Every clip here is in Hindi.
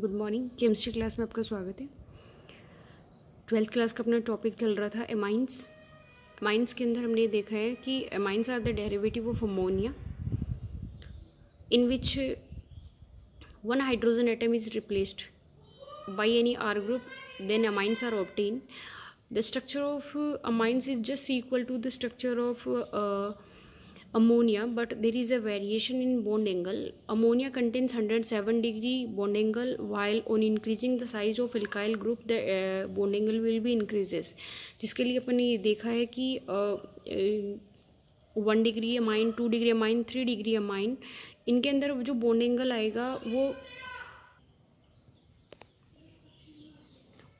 Good morning. केमिस्ट्री क्लास में आपका स्वागत है। 12th क्लास का अपना टॉपिक चल रहा था एमाइंस। एमाइंस के अंदर हमने देखा है कि amines are the derivative of ammonia in which one hydrogen atom is replaced by any R group, then amines are obtained. The structure of amines is just equal to the structure of ammonia, but there is a variation in bond angle. Ammonia contains 107 degree bond angle, while on increasing the size of alkyl group the bond angle will be increases. जिसके लिए अपन ने ये देखा है कि 1 degree amine, 2 degree amine, 3 degree amine, इनके अंदर जो बॉन्ड एंगल आएगा वो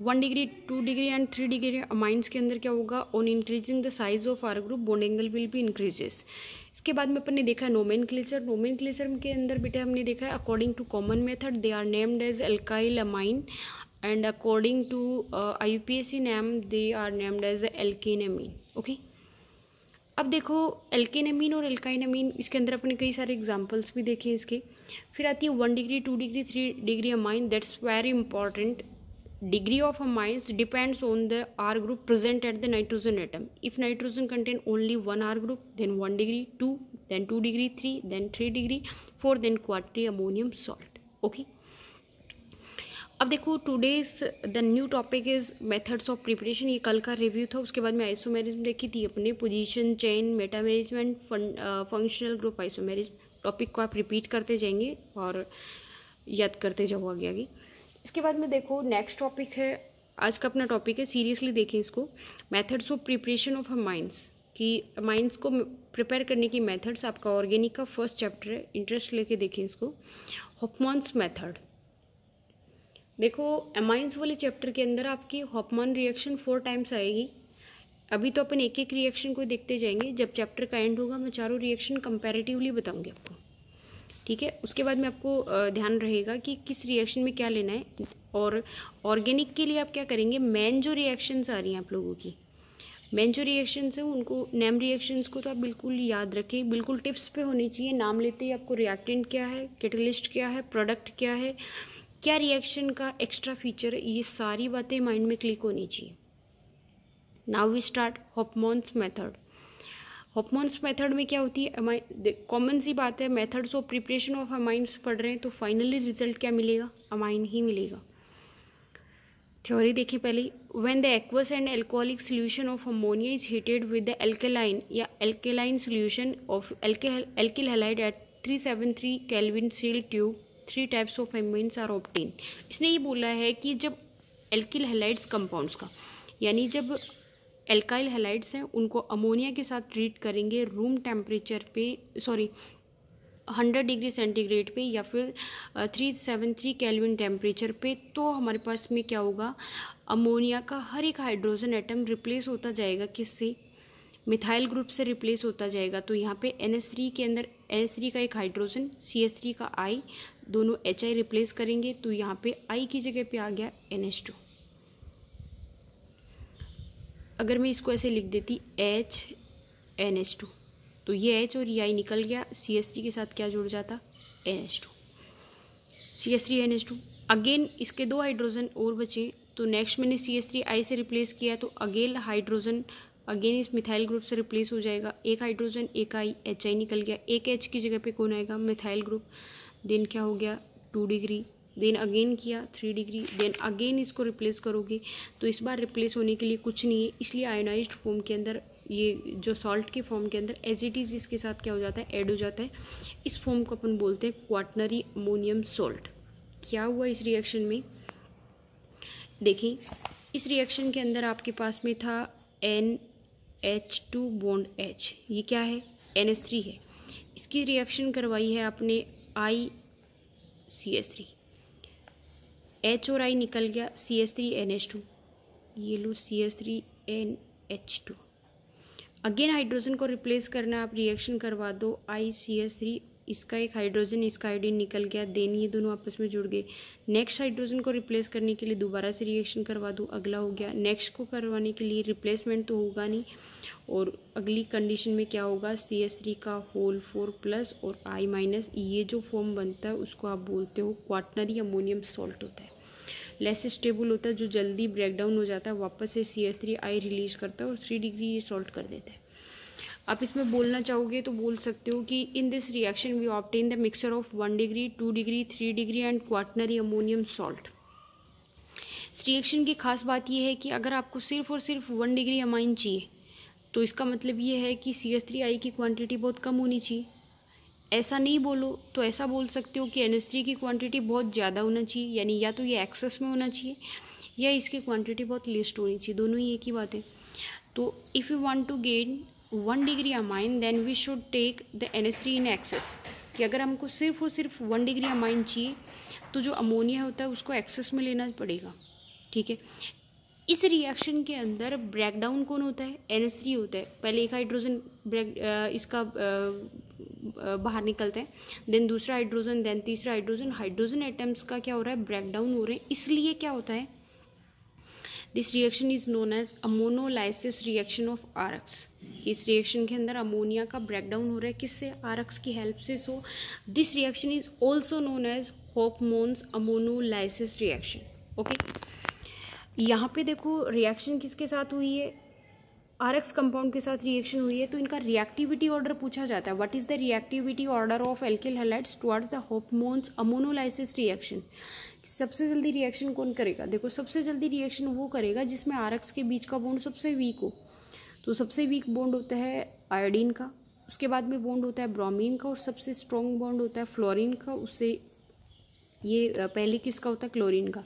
1 degree, 2 degree and 3 degree amines के अंदर क्या होगा, on increasing the size of R group bond angle will be increases. इसके बाद में अपन ने देखा है नोमेनक्लेचर। नोमेनक्लेचर के अंदर बेटा हमने देखा है according to common method they are named as alkyl amine and according to IUPAC name they are named as alkane amine. Okay, अब देखो एल्केन अमीन और एल्काइन अमीन, इसके अंदर अपने कई सारे एग्जांपल्स भी देखे इसके। फिर आती है 1 degree, 2 degree, 3 degree amine. That's very important. Degree of amines depends on the R group present at the nitrogen atom. If nitrogen contain only one R group, then 1 degree, 2, then 2 degree, 3, then 3 degree, 4, then quatriammonium salt. Okay. अब देखो today's the new topic is methods of preparation. ये कल का रिव्यू था। उसके बाद में आइसोमेरिज्म देखी थी अपने, position, chain, metamerism, functional group isomerism. Topic को आप रिपीट करते जाएंगे और याद करते जाओ आगे आगे। इसके बाद में देखो नेक्स्ट टॉपिक है, आज का अपना टॉपिक है, सीरियसली देखें इसको, methods of preparation of amines. कि अमाइंस को प्रिपेयर करने की मेथड्स आपका ऑर्गेनिक का फर्स्ट चैप्टर है, इंटरेस्ट लेके देखें इसको। हॉफमैन्स मेथड। देखो अमाइंस वाले चैप्टर के अंदर आपकी हॉफमैन रिएक्शन 4 टाइम्स आएगी। अभी तो अपन एक एक रिएक्शन को देखते जाएंगे, जब चैप्टर का एंड होगा मैं चारों रिएक्शन कंपैरेटिवली बताऊंगी आपको, ठीक है। उसके बाद में आपको ध्यान रहेगा कि किस रिएक्शन में क्या लेना है। और ऑर्गेनिक के लिए आप क्या करेंगे, मेन जो रिएक्शंस आ रही हैं आप लोगों की, मेन जो रिएक्शंस हैं उनको, नेम रिएक्शंस को तो आप बिल्कुल याद रखें, बिल्कुल टिप्स पे होनी चाहिए। नाम लेते ही आपको रिएक्टेंट क्या है, कैटलिस्ट क्या है, प्रोडक्ट क्या है, क्या रिएक्शन का एक्स्ट्रा फीचर है, ये सारी बातें माइंड में क्लिक होनी चाहिए। Now we start Hoffmann's method. Hoffmann's method में क्या होती है, कॉमन सी बात है, methods of preparation of amines पढ़ रहे हैं तो फाइनली रिजल्ट क्या मिलेगा, अमाइन ही मिलेगा। थ्योरी देखिए पहले। When the aqueous and alcoholic solution of ammonia is heated with the alkaline या alkaline solution of alkyl halide at 373 kelvin seal tube, 3 types of amines are obtain. इसने ये बोला है कि जब एल्किल हैलाइड्स कंपाउंड्स का, यानी जब एल्काइल हैलाइड्स हैं उनको अमोनिया के साथ ट्रीट करेंगे रूम टेम्परेचर पे, 100 डिग्री सेंटीग्रेड पे या फिर 373 केल्विन टेम्परेचर पे, तो हमारे पास में क्या होगा, अमोनिया का हर एक हाइड्रोजन एटम रिप्लेस होता जाएगा किससे, मिथाइल ग्रुप से रिप्लेस होता जाएगा। तो यहाँ पे NH3 के अंदर NH3 का एक हाइड्रोजन, CH3 का I, दोनों HI रिप्लेस करेंगे, तो यहाँ पे I की जगह पे आ गया NH2। अगर मैं इसको ऐसे लिख देती HNH2, तो ये H और ये I निकल गया, CH3 के साथ क्या जुड़ जाता, NH2, CH3NH2। अगेन इसके 2 हाइड्रोजन और बचे, तो नेक्स्ट मैंने CH3 I से रिप्लेस किया, तो अगेन हाइड्रोजन अगेन इस मिथाइल ग्रुप से रिप्लेस हो जाएगा, एक हाइड्रोजन, एक I, HI निकल गया, एक H की जगह पे कौन आएगा, मिथाइल ग्रुप। देन क्या हो गया, 2 डिग्री, देन अगेन किया 3 डिग्री, देन अगेन इसको रिप्लेस करोगे, तो इस बार रिप्लेस होने के लिए कुछ नहीं है, इसलिए आयोनाइज्ड फॉर्म के अंदर, ये जो सॉल्ट के फॉर्म के अंदर एज इट इज इसके साथ क्या हो जाता है, ऐड हो जाता है। इस फॉर्म को अपन बोलते हैं क्वाटरनरी अमोनियम सॉल्ट। क्या हुआ इस रिएक्शन में, देखिए इस रिएक्शन के अंदर आपके पास में था NH2 बॉन्ड H, ये क्या है, NH3 है। इसकी रिएक्शन करवाई है आपने ICH3, H और I निकल गया, CH3NH2, ये लो CH3NH2। अगेन हाइड्रोजन को रिप्लेस करना, आप रिएक्शन करवा दो ICH3 इसका एक हाइड्रोजन, इसका आयोडीन निकल गया, देन ये दोनों आपस में जुड़ गए। नेक्स्ट हाइड्रोजन को रिप्लेस करने के लिए दोबारा से रिएक्शन करवा दूँ, अगला हो गया। नेक्स्ट को करवाने के लिए रिप्लेसमेंट तो होगा नहीं, और अगली कंडीशन में क्या होगा, CH3 का होल 4 प्लस और I-, ये जो फॉर्म बनता है उसको आप बोलते हो क्वाटनरी अमोनियम सॉल्ट होता है। लेस स्टेबल होता है, जो जल्दी ब्रेक डाउन हो जाता है, वापस से CH3I रिलीज करता है और 3 डिग्री ये सॉल्ट कर देता है। आप इसमें बोलना चाहोगे तो बोल सकते हो कि in this reaction we obtain the mixture of 1 degree, 2 degree, 3 degree and quaternary ammonium salt. इस रिएक्शन की खास बात यह है कि अगर आपको सिर्फ और सिर्फ 1 डिग्री अमाइन चाहिए तो इसका मतलब ये है कि CH3I की क्वांटिटी बहुत कम होनी चाहिए। ऐसा नहीं बोलो तो ऐसा बोल सकते हो कि NH3 की क्वांटिटी बहुत ज़्यादा होना चाहिए, यानी या तो ये एक्सेस में होना चाहिए या इसकी क्वांटिटी बहुत लिस्ट होनी चाहिए, दोनों ही एक ही बात है। तो if you want to gain 1 degree amine then we should take the NH3 in excess, कि अगर हमको सिर्फ और सिर्फ 1 डिग्री अमाइन चाहिए तो जो अमोनिया होता है उसको एक्सेस में लेना पड़ेगा, ठीक है। इस रिएक्शन के अंदर ब्रेकडाउन कौन होता है, NH3 होता है। पहले एक हाइड्रोजन इसका बाहर निकलता है, देन दूसरा हाइड्रोजन, देन तीसरा हाइड्रोजन। हाइड्रोजन एटम्स का क्या हो रहा है, ब्रेकडाउन हो रहे हैं। इसलिए क्या होता है, this reaction is known as ammonolysis reaction of R X. इस रिएक्शन के अंदर अमोनिया का ब्रेकडाउन हो रहा है, किससे, आरक्स की हेल्प से। So this reaction is also known as Hoffmann's ammonolysis reaction. Okay, यहाँ पे देखो रिएक्शन किसके साथ हुई है, आरएक्स कंपाउंड के साथ रिएक्शन हुई है, तो इनका रिएक्टिविटी ऑर्डर पूछा जाता है। What is the reactivity order of alkyl halides towards the Hoffmann's ammonolysis reaction. सबसे जल्दी रिएक्शन कौन करेगा, देखो सबसे जल्दी रिएक्शन वो करेगा जिसमें आरएक्स के बीच का बॉन्ड सबसे वीक हो। तो सबसे वीक बॉन्ड होता है आयोडीन का, उसके बाद में बॉन्ड होता है ब्रोमीन का, और सबसे स्ट्रॉन्ग बॉन्ड होता है फ्लोरीन का, उससे ये पहले किसका होता है, क्लोरीन का।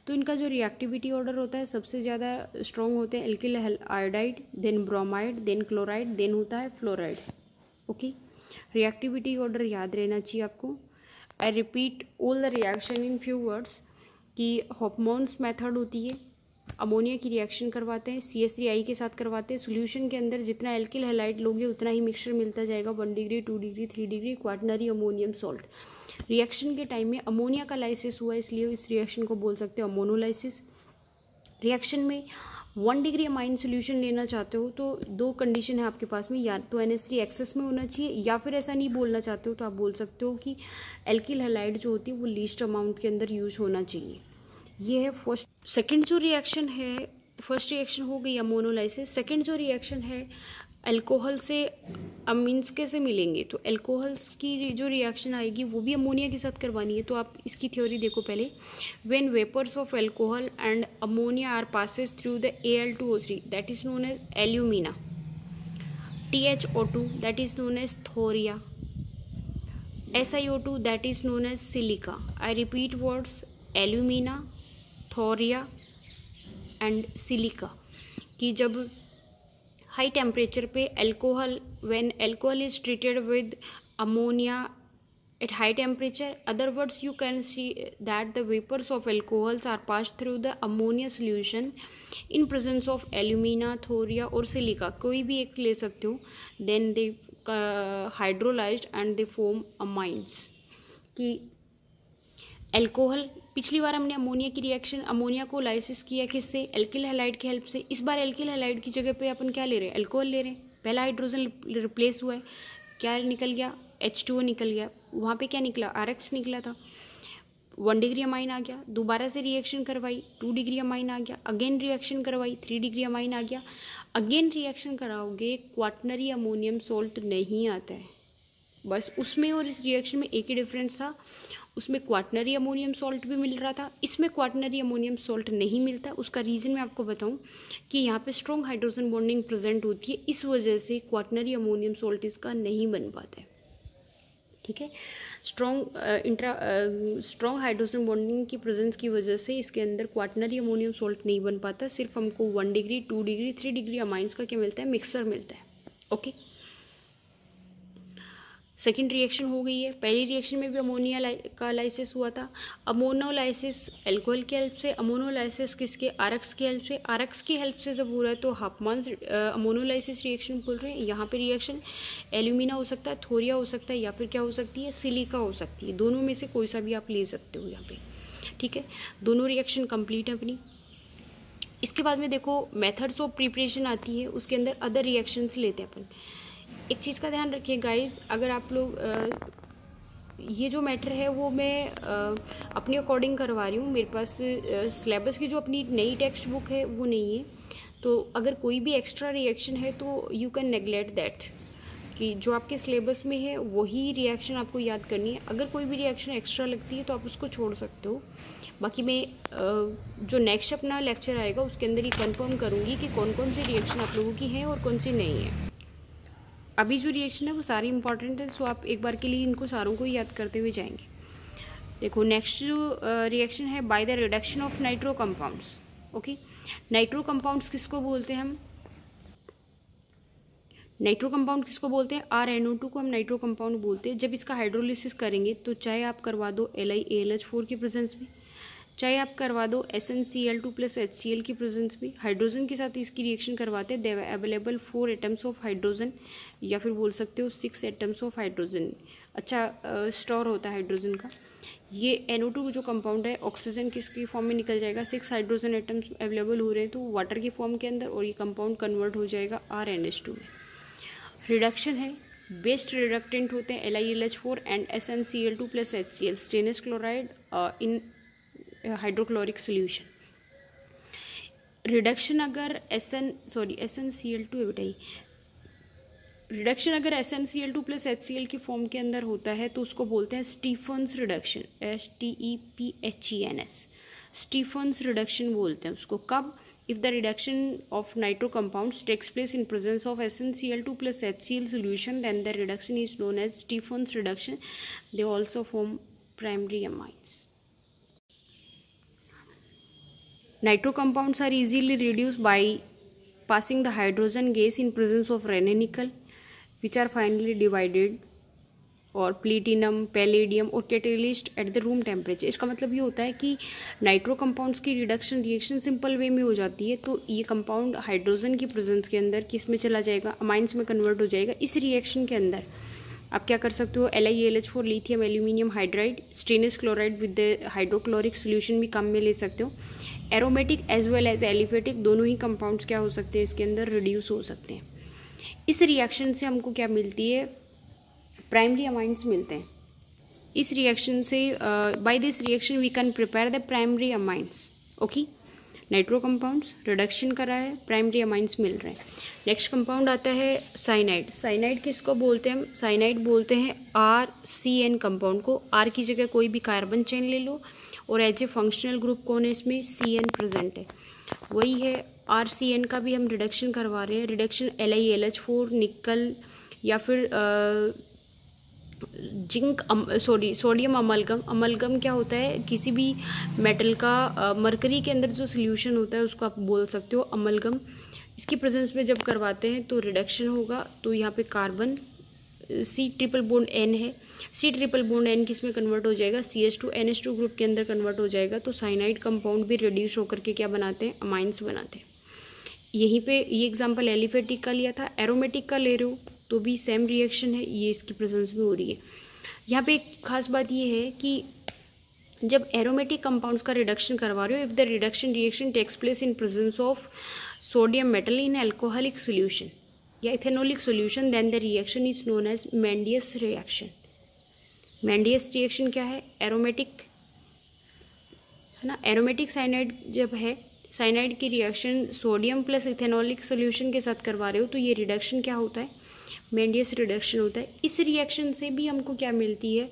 तो इनका जो रिएक्टिविटी ऑर्डर होता है सबसे ज़्यादा स्ट्रॉन्ग होते हैं alkyl iodide, then bromide, then chloride, then होता है फ्लोराइड। ओके, रिएक्टिविटी ऑर्डर याद रहना चाहिए आपको। I repeat all the reaction in few words कि हॉफमैन्स मेथड होती है, अमोनिया की रिएक्शन करवाते हैं, CH3I के साथ करवाते हैं। सोल्यूशन के अंदर जितना एल्किल हैलाइड लोगे उतना ही मिक्सचर मिलता जाएगा, 1 degree, 2 degree, 3 degree, quaternary ammonium salt. Reaction के टाइम में अमोनिया का लाइसिस हुआ, इसलिए इस रिएक्शन को बोल सकते हो अमोनोलाइसिस। रिएक्शन में 1 डिग्री अमाइन सोल्यूशन लेना चाहते हो तो 2 कंडीशन है आपके पास में, या तो NH3 एक्सेस में होना चाहिए, या फिर ऐसा नहीं बोलना चाहते हो तो आप बोल सकते हो कि एल्किल हैलाइड जो होती है वो लीस्ट अमाउंट के अंदर यूज होना चाहिए। ये है फर्स्ट। सेकेंड जो रिएक्शन है, फर्स्ट रिएक्शन हो गई अमोनोलाइसिस। सेकेंड जो रिएक्शन है अल्कोहल से अमीन्स कैसे मिलेंगे, तो अल्कोहल्स की जो रिएक्शन आएगी वो भी अमोनिया के साथ करवानी है। तो आप इसकी थ्योरी देखो पहले। When vapours of alcohol and ammonia are passes through the Al2O3 that is known as alumina, THO2 that is known as thoria, SiO2 that is known as silica. I repeat words, alumina, thoria and silica. कि जब हाई टेम्परेचर पे alcohol, when alcohol is treated with ammonia at high temperature, other words you can see that the vapors of alcohols are passed through the ammonia solution in presence of alumina, thoria और silica, कोई भी एक ले सकते हो। then they hydrolyzed and they form amines। कि अल्कोहल, पिछली बार हमने अमोनिया की रिएक्शन, अमोनिया को लाइसिस किया किससे, एल्किल हैलाइड की हेल्प से। इस बार एल्किल हैलाइड की जगह पे अपन क्या ले रहे हैं, अल्कोहल ले रहे हैं। पहला हाइड्रोजन रिप्लेस हुआ है, क्या निकल गया, H2O निकल गया, वहाँ पे क्या निकला, RX निकला था। 1 डिग्री अमाइन आ गया, दोबारा से रिएक्शन करवाई, 2 डिग्री अमाइन आ गया, अगेन रिएक्शन करवाई, 3 डिग्री अमाइन आ गया, अगेन रिएक्शन कराओगे, क्वाटनरी अमोनियम सॉल्ट नहीं आता है। बस उसमें और इस रिएक्शन में एक ही डिफरेंस था, उसमें क्वाटनरी अमोनियम सॉल्ट भी मिल रहा था, इसमें क्वाटनरी अमोनियम सॉल्ट नहीं मिलता। उसका रीज़न मैं आपको बताऊं कि यहाँ पे स्ट्रॉन्ग हाइड्रोजन बॉन्डिंग प्रेजेंट होती है, इस वजह से क्वाटनरी अमोनियम सॉल्ट इसका नहीं बन पाता है। ठीक है, स्ट्रॉन्ग हाइड्रोजन बॉन्डिंग की प्रेजेंस की वजह से इसके अंदर क्वाटनरी अमोनियम सॉल्ट नहीं बन पाता। सिर्फ हमको 1 डिग्री, 2 डिग्री, 3 डिग्री अमाइंस का क्या मिलता है, मिक्सर मिलता है। ओके, सेकेंड रिएक्शन हो गई है। पहली रिएक्शन में भी अमोनिया का लाइसिस हुआ था। अमोनोलाइसिस अल्कोहल की हेल्प से, अमोनोलाइसिस किसके, आरएक्स की हेल्प से। आरएक्स की हेल्प से जब हो रहा है तो हफमान अमोनोलाइसिस रिएक्शन बोल रहे हैं। यहाँ पे रिएक्शन एल्यूमिना हो सकता है, थोरिया हो सकता है, या फिर क्या हो सकती है, सिलिका हो सकती है। दोनों में से कोई सा भी आप ले सकते हो यहाँ पे, ठीक है। दोनों रिएक्शन कंप्लीट है अपनी। इसके बाद में देखो मेथड्स ऑफ प्रिपरेशन आती है, उसके अंदर अदर रिएक्शंस लेते हैं अपन। एक चीज़ का ध्यान रखिए गाइस, अगर आप लोग ये जो मैटर है वो मैं अपने अकॉर्डिंग करवा रही हूँ। मेरे पास सिलेबस की जो अपनी नई टेक्स्ट बुक है वो नहीं है, तो अगर कोई भी एक्स्ट्रा रिएक्शन है तो यू कैन नेग्लेक्ट दैट, कि जो आपके सिलेबस में है वही रिएक्शन आपको याद करनी है। अगर कोई भी रिएक्शन एक्स्ट्रा लगती है तो आप उसको छोड़ सकते हो। बाकी मैं जो नेक्स्ट अपना लेक्चर आएगा उसके अंदर ही कंफर्म करूँगी कि कौन कौन सी रिएक्शन आप लोगों की हैं और कौन सी नहीं है। अभी जो रिएक्शन है वो सारी इंपॉर्टेंट है, सो आप एक बार के लिए इनको सारों को याद करते हुए जाएंगे। देखो नेक्स्ट जो रिएक्शन है, by the reduction of nitro compounds. Okay, nitro compounds किसको बोलते हैं हम, नाइट्रो कंपाउंड किसको बोलते हैं, RnO2 को हम नाइट्रो कंपाउंड बोलते हैं। जब इसका हाइड्रोलिसिस करेंगे तो चाहे आप करवा दो LiAlH4 की प्रेजेंस में, चाहे आप करवा दो SnCl2 + HCl की प्रेजेंस में, हाइड्रोजन के साथ इसकी रिएक्शन करवाते हैं। There available 4 atoms of hydrogen, या फिर बोल सकते हो 6 एटम्स ऑफ हाइड्रोजन। अच्छा स्टोर होता है हाइड्रोजन का। ये NO2 जो कंपाउंड है ऑक्सीजन किसकी फॉर्म में निकल जाएगा, 6 हाइड्रोजन एटम्स अवेलेबल हो रहे हैं तो वाटर की फॉर्म के अंदर, और ये कंपाउंड कन्वर्ट हो जाएगा RnH2 में। रिडक्शन है, बेस्ट रिडक्टेंट होते हैं LiAlH4 and SnCl2 + HCl, stainless chloride in hydrochloric solution. Reduction अगर SnCl2 बेटा, रिडक्शन अगर SnCl2 + HCl की फॉर्म के अंदर होता है तो उसको बोलते हैं Stephens reduction, STEPHENS, Stephens reduction बोलते हैं उसको। कब, if the reduction of nitro compounds takes place in presence of SnCl2 + HCl solution, then the reduction is known as Stefan's reduction. They also form primary amines. Nitro compounds are easily reduced by passing the hydrogen gas in presence of Raney nickel, which are finally divided, और प्लेटिनम, पैलेडियम और catalyst at the room temperature. इसका मतलब ये होता है कि नाइट्रो कंपाउंड्स की रिडक्शन रिएक्शन सिंपल वे में हो जाती है, तो ये कंपाउंड हाइड्रोजन की प्रेजेंस के अंदर किस में चला जाएगा, अमाइंस में कन्वर्ट हो जाएगा। इस रिएक्शन के अंदर आप क्या कर सकते हो, LiAlH4 lithium aluminium hydride stainless chloride with the hydrochloric solution भी काम में ले सकते हो। Aromatic as well as aliphatic दोनों ही कंपाउंड्स क्या हो सकते हैं, इसके अंदर रिड्यूस हो सकते हैं। इस रिएक्शन से हमको क्या मिलती है, प्राइमरी अमाइंस मिलते हैं। इस रिएक्शन से by this reaction we can prepare the primary amines. Okay, nitro compounds reduction करा है, प्राइमरी अमाइंस मिल रहे हैं। नेक्स्ट कंपाउंड आता है साइनाइड। साइनाइड किसको बोलते हैं हम, साइनाइड बोलते हैं RCN कंपाउंड को। R की जगह कोई भी कार्बन चेन ले लो, और एज ए फंक्शनल ग्रुप कौन है इसमें, CN प्रेजेंट है, वही है। RCN का भी हम रिडक्शन करवा रहे हैं। रिडक्शन LiAlH4 निकल, या फिर जिंक सोडियम अमलगम। अमलगम क्या होता है, किसी भी मेटल का मरकरी के अंदर जो सोल्यूशन होता है उसको आप बोल सकते हो अमलगम। इसकी प्रेजेंस में जब करवाते हैं तो रिडक्शन होगा, तो यहाँ पे कार्बन C�ट्रिपल-बॉन्ड-N है, C�ट्रिपल-बॉन्ड-N किस में कन्वर्ट हो जाएगा, CH2NH2 ग्रुप के अंदर कन्वर्ट हो जाएगा। तो साइनाइड कंपाउंड भी रिड्यूस होकर के क्या बनाते हैं, अमाइंस बनाते हैं। यहीं पे ये एग्जांपल एलिफेटिक का लिया था, एरोमेटिक का ले रहे हो तो भी सेम रिएक्शन है, ये इसकी प्रेजेंस में हो रही है। यहाँ पे एक खास बात ये है कि जब एरोमेटिक कंपाउंड्स का रिडक्शन करवा रहे हो, if the reduction reaction takes place in presence of sodium metal in alcoholic solution या ethanolic solution, then the reaction is known as Mendius reaction. Mendius reaction क्या है, एरोमेटिक है ना। एरोमेटिक साइनाइड जब है, साइनाइड की reaction sodium plus ethanolic solution के साथ करवा रहे हो तो ये रिडक्शन क्या होता है, मेंडियस रिडक्शन होता है। इस रिएक्शन से भी हमको क्या मिलती है,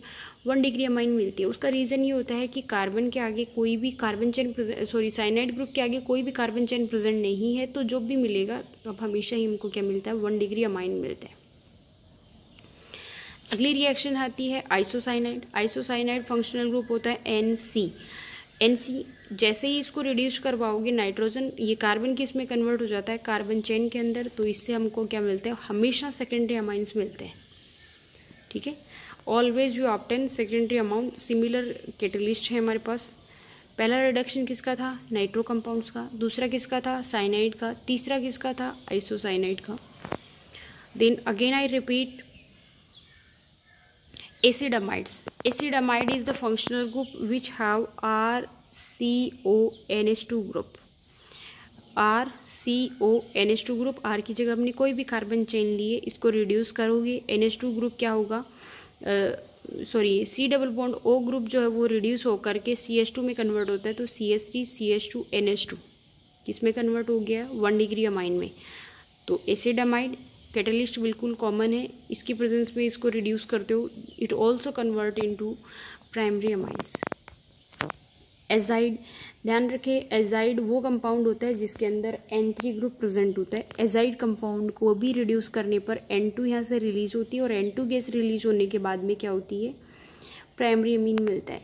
1 डिग्री अमाइन मिलती है। उसका रीज़न ये होता है कि कार्बन के आगे कोई भी कार्बन चेन साइनाइड ग्रुप के आगे कोई भी कार्बन चेन प्रेजेंट नहीं है, तो जो भी मिलेगा तो अब हमेशा ही हमको क्या मिलता है, 1 डिग्री अमाइन मिलता है। अगली रिएक्शन आती है आइसोसाइनाइड। आइसोसाइनाइड फंक्शनल ग्रुप होता है NC। जैसे ही इसको रिड्यूस करवाओगे नाइट्रोजन, ये कार्बन किस में कन्वर्ट हो जाता है, कार्बन चेन के अंदर, तो इससे हमको क्या मिलते हैं, हमेशा सेकेंडरी अमाइंस मिलते हैं। ठीक है। Always we obtain secondary amount, similar catalyst है हमारे पास। पहला रिडक्शन किसका था, नाइट्रो कंपाउंड्स का, दूसरा किसका था, साइनाइड का, तीसरा किसका था, आइसोसाइनाइड का। Then again I repeat, acid amides. Acid amide is the functional group which have RCONH2 group. RCONH2 group, R की जगह हमने कोई भी कार्बन चेन लिए, इसको रिड्यूस करोगे, NH2 ग्रुप क्या होगा, C double bond O group जो है वो रिड्यूस होकर के CH2 में कन्वर्ट होता है, तो CH3CH2NH2 किस में कन्वर्ट हो गया, 1 डिग्री अमाइन में। तो एसिडामाइड कैटलिस्ट बिल्कुल कॉमन है, इसकी प्रेजेंस में इसको रिड्यूस करते हो, it also convert into primary amines. Azide, ध्यान रखें, एजाइड वो कंपाउंड होता है जिसके अंदर N3 ग्रुप प्रेजेंट होता है। एजाइड कंपाउंड को भी रिड्यूस करने पर N2 यहाँ से रिलीज होती है, और N2 गैस रिलीज होने के बाद में क्या होती है, प्राइमरी अमीन मिलता है।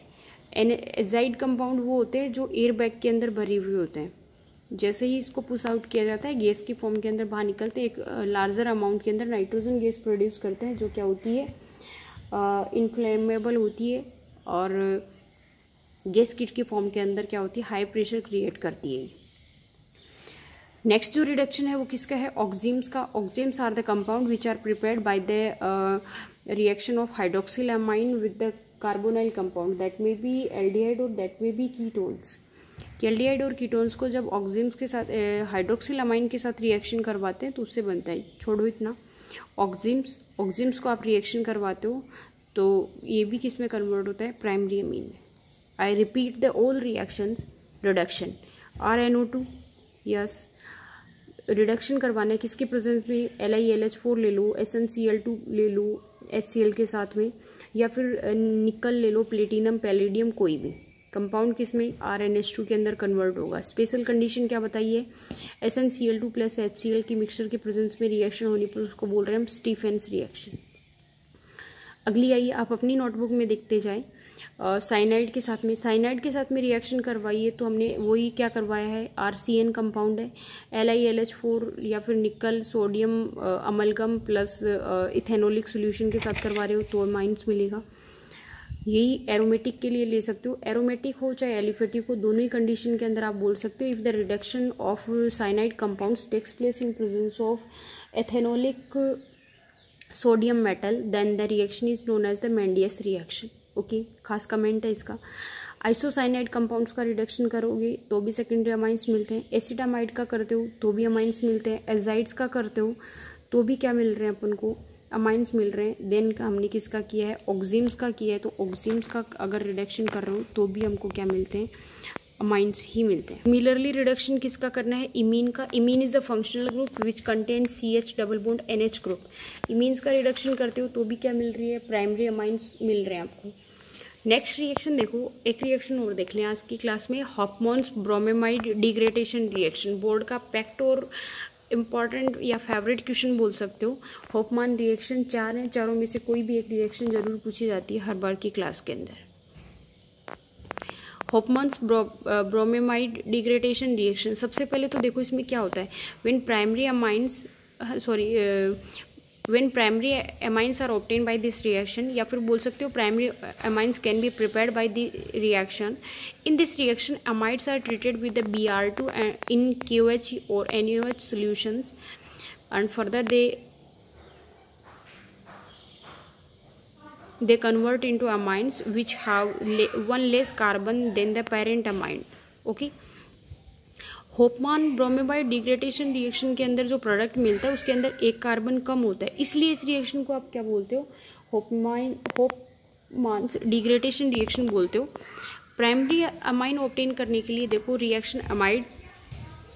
एजाइड कंपाउंड वो होते हैं जो एयर बैग के अंदर भरे हुए होते हैं, जैसे ही इसको पुश आउट किया जाता है गैस की फॉर्म के अंदर बाहर निकलते हैं, एक लार्जर अमाउंट के अंदर नाइट्रोजन गैस प्रोड्यूस करते हैं, जो क्या होती है, इनफ्लेमेबल होती है, और गैस किट की फॉर्म के अंदर क्या होती है, हाई प्रेशर क्रिएट करती है। नेक्स्ट जो रिडक्शन है वो किसका है, ऑक्सीम्स का। Oximes are the compound which are prepared by the reaction of hydroxyl amine with the carbonyl compound, that may be aldehyde और that may be ketones. Aldehyde और कीटोन्स को जब ऑक्सीम्स के साथ हाइड्रोक्सिल अमाइन के साथ रिएक्शन करवाते हैं तो उससे बनता है, छोड़ो इतना, ऑक्सीम्स को आप रिएक्शन करवाते हो तो ये भी किस में कन्वर्ट होता है, प्राइमरी अमीन में। I repeat the all reactions, reduction, RNO2, yes, reduction करवाना है किसके प्रेजेंस में, LiLH4 ले लो, SnCl2 ले लो HCl के साथ में, या फिर निकल ले लो, प्लेटिनम, पैलेडियम, कोई भी कंपाउंड किस में, RnH2 के अंदर कन्वर्ट होगा। स्पेशल कंडीशन क्या बताइए, SnCl2 प्लस HCl की मिक्सचर के प्रेजेंस में रिएक्शन होने पर उसको बोल रहे हैं हम स्टीफेंस रिएक्शन। अगली आइए आप अपनी नोटबुक में देखते जाएं, साइनाइड के साथ में रिएक्शन करवाइए, तो हमने वही क्या करवाया है, RCN कंपाउंड है, LiLH4 या फिर निकल, सोडियम अमलगम प्लस इथेनोलिक सोल्यूशन के साथ करवा रहे हो तो अमाइंस मिलेगा। यही एरोमेटिक के लिए ले सकते हो, एरोमेटिक हो चाहे एलिफेटिक हो, दोनों ही कंडीशन के अंदर आप बोल सकते हो, if the reduction of cyanide compounds takes place in presence of ethanolic sodium metal then the reaction is known as the Mendius reaction. Okay, खास कमेंट है इसका। आइसोसाइनाइड कंपाउंड्स का रिडक्शन करोगे तो भी सेकेंडरी अमाइंस मिलते हैं, एसिटामाइड का करते हो तो भी अमाइंस मिलते हैं, एजाइड्स का करते हो तो भी क्या मिल रहे हैं अपन को, अमाइंस मिल रहे हैं। देन हमने किसका किया है, ऑक्सीम्स का किया है, तो ऑक्सीम्स का अगर रिडक्शन कर रहे हो तो भी हमको क्या मिलते हैं, अमाइंस ही मिलते हैं। सिमिलरली रिडक्शन किसका करना है, इमीन का। Imine is the functional group which contain CH double bond NH group. Imines का रिडक्शन करते हो तो भी क्या मिल रही है, प्राइमरी अमाइंस मिल रहे हैं आपको। नेक्स्ट रिएक्शन देखो, एक रिएक्शन और देख लें आज की क्लास में, हॉफमैन्स ब्रोमेमाइड डिग्रेडेशन रिएक्शन। बोर्ड का पैक्ट और इम्पॉर्टेंट या फेवरेट क्वेश्चन बोल सकते हो। हॉफमैन रिएक्शन 4 हैं, चारों में से कोई भी एक रिएक्शन जरूर पूछी जाती है हर बार की क्लास के अंदर। हॉफमैन्स ब्रोमेमाइड डिग्रेडेशन रिएक्शन, सबसे पहले तो देखो इसमें क्या होता है, when primary amines are obtain by this reaction, या फिर बोल सकते हो primary amines can be prepared by the reaction. In this reaction amides are treated with the Br2 in KOH और NaOH solutions, and further they convert into amines which have one less carbon than the parent amine. Okay, Hofmann bromamide degradation reaction के अंदर जो प्रोडक्ट मिलता है उसके अंदर एक कार्बन कम होता है, इसलिए इस रिएक्शन को आप क्या बोलते हो, हॉफमैन्स डिग्रेडेशन रिएक्शन बोलते हो। प्राइमरी अमाइन ऑब्टेन करने के लिए देखो रिएक्शन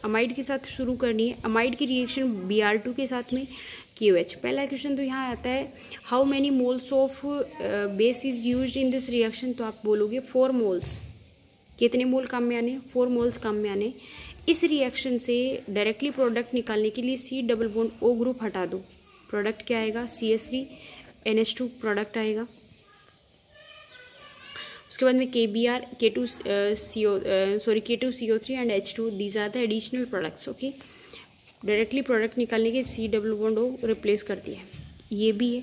अमाइड के साथ शुरू करनी है। अमाइड की रिएक्शन Br2 के साथ में KOH। पहला क्वेश्चन तो यहाँ आता है, how many moles of base is used in this reaction, तो आप बोलोगे 4 मोल्स। कितने मोल काम में आने, 4 मोल्स काम में आने। इस रिएक्शन से डायरेक्टली प्रोडक्ट निकालने के लिए C double bond O group हटा दो, प्रोडक्ट क्या आएगा, CH3NH2 प्रोडक्ट आएगा। उसके बाद में KBr, K2CO3 and H2, these are the additional products. Okay, directly product निकालने के C double bond O replace कर दिया है, ये भी है।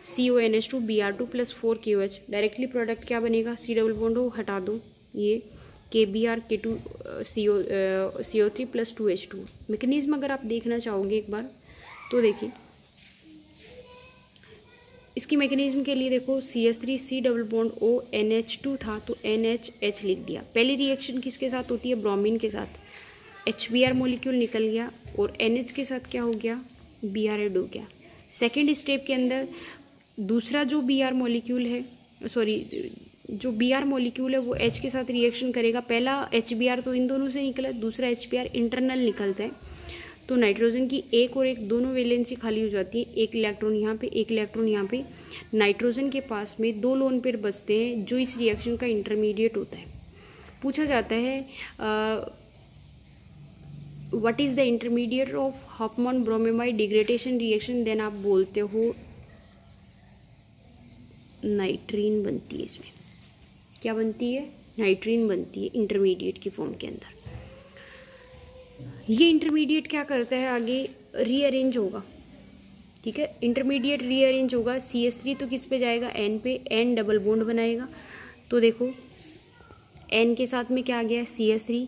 CONH2 Br2 plus 4KOH, directly product क्या बनेगा, C डबल बॉन्ड हो हटा दो, ये KBr K2 CO3 plus 2H2। Mechanism अगर आप देखना चाहोगे एक बार तो देखिए इसकी मैकेनिज्म के लिए देखो, CH3 C double bond O NH2 था तो NHH लिख दिया। पहली रिएक्शन किसके साथ होती है, ब्रोमीन के साथ, HBr मोलिक्यूल निकल गया और NH के साथ क्या हो गया, Br ऐड हो गया। सेकेंड स्टेप के अंदर दूसरा जो Br मोलिक्यूल है, सॉरी जो Br मोलिक्यूल है वो H के साथ रिएक्शन करेगा। पहला HBr तो इन दोनों से निकला, दूसरा HBr इंटरनल निकलता है, तो नाइट्रोजन की एक और एक दोनों वैलेंसी खाली हो जाती है, एक इलेक्ट्रॉन यहाँ पे, एक इलेक्ट्रॉन यहाँ पे। नाइट्रोजन के पास में 2 लोन पेयर बचते हैं जो इस रिएक्शन का इंटरमीडिएट होता है। पूछा जाता है what is the intermediate of Hofmann bromamide degradation reaction, then आप बोलते हो नाइट्रीन बनती है। इसमें क्या बनती है, नाइट्रीन बनती है इंटरमीडिएट की फॉर्म के अंदर। ये इंटरमीडिएट क्या करता है, आगे रीअरेंज होगा, ठीक है, इंटरमीडिएट रीअरेंज होगा। CH3 तो किस पे जाएगा, N पे, N डबल बॉन्ड बनाएगा। तो देखो N के साथ में क्या आ गया, CH3,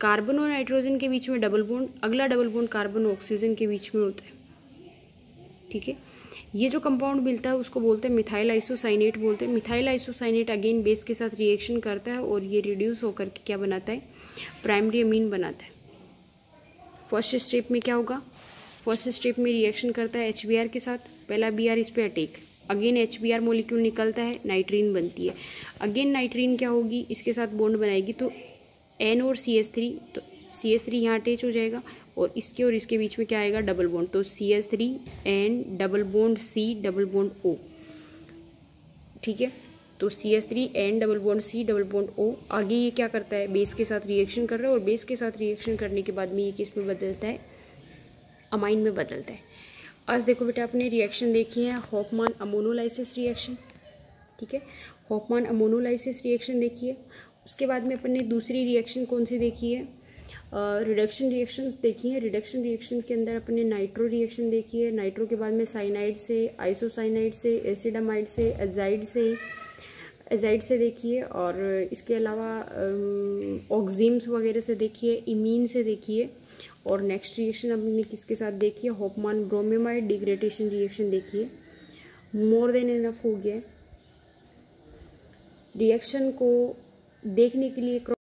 कार्बन और नाइट्रोजन के बीच में डबल बॉन्ड, अगला डबल बॉन्ड कार्बन और ऑक्सीजन के बीच में होता है, ठीक है। ये जो कंपाउंड मिलता है उसको बोलते हैं मिथाइल आइसोसाइनेट बोलते हैं। मिथाइल आइसोसाइनेट अगेन बेस के साथ रिएक्शन करता है और ये रिड्यूस होकर के क्या बनाता है, प्राइमरी अमीन बनाता है। फर्स्ट स्टेप में क्या होगा, फर्स्ट स्टेप में रिएक्शन करता है HBr के साथ, पहला Br इस पे अटैक, अगेन HBr मोलिक्यूल निकलता है, नाइट्रीन बनती है। अगेन नाइट्रीन क्या होगी, इसके साथ बॉन्ड बनाएगी तो N और CH3, तो CH3 यहाँ अटैच हो जाएगा और इसके और इसके बीच में क्या आएगा, डबल बॉन्ड, तो CH3 N double bond C double bond O, ठीक है। तो CH3 N double bond C double bond O, आगे ये क्या करता है, बेस के साथ रिएक्शन कर रहा है और बेस के साथ रिएक्शन करने के बाद में ये किस में बदलता है, अमाइन में बदलता है। आज देखो बेटा आपने रिएक्शन देखी है हॉफमैन अमोनोलाइसिस रिएक्शन, ठीक है, हॉफमैन अमोनोलाइसिस रिएक्शन देखी है। उसके बाद में अपन ने दूसरी रिएक्शन कौन सी देखी है, रिडक्शन रिएक्शंस देखी है। रिडक्शन रिएक्शंस के अंदर अपन ने नाइट्रो रिएक्शन देखी है, नाइट्रो के बाद में साइनाइड से, आइसोसाइनाइड से, एसिडामाइड से, एजाइड से देखिए, और इसके अलावा ऑक्जीम्स वगैरह से देखिए, इमीन से देखिए। और नेक्स्ट रिएक्शन हमने किसके साथ देखी है, हॉफमैन ब्रोमेमाइड डिग्रेडेशन रिएक्शन देखिए। मोर देन इनफ हो गया रिएक्शन को देखने के लिए।